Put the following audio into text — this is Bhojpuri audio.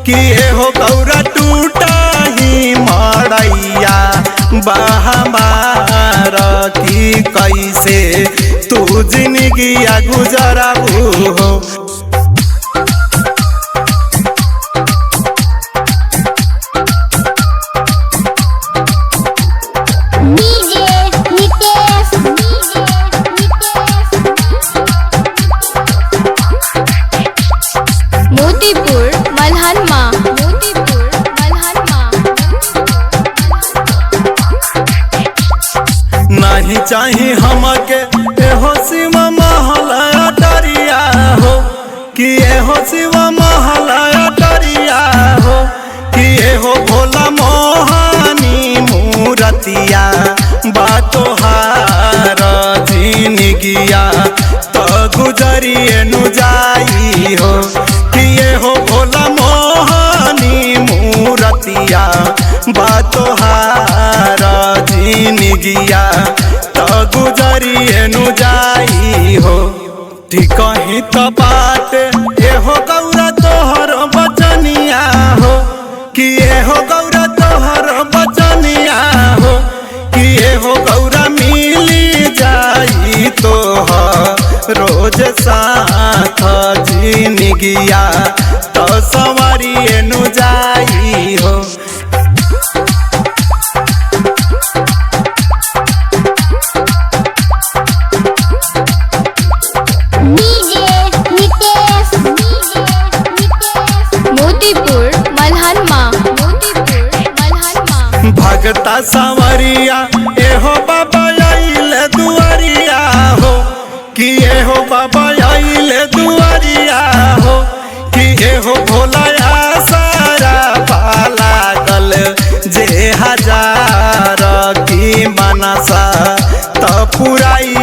कि हो गौरा टूटा ही मड़ैया बहमार की कैसे तू जिंदगिया गुजरबू हो। नहीं चाहिए हमके एहो शिव महल अटरिया हो कि एहो शिव महल अटरिया हो कि एहो भोला मोहनी मूरतिया बातोहार जिनगिया तो गुजरिए नु जाई हो कि एहो भोला मोहनी मूरतिया बातोहार जिनगिया तो गुजरिए नु जाई हो। ठीक ही तो बात एहो गौरा तोहर बचनिया हो कि एहो गौरा तोहर बचनिया हो कि एहो गौरा मिली जाई तोहर रोज साथ जिनगिया तो संवरिए नु जाई हो। भगता संवरिया एहो बाबा आइले दुआरिया हो कि एहो बाबा आइले दुआरिया हो कि एहो भोला सारा पाला गल जे हजार की मनसा तो पुराई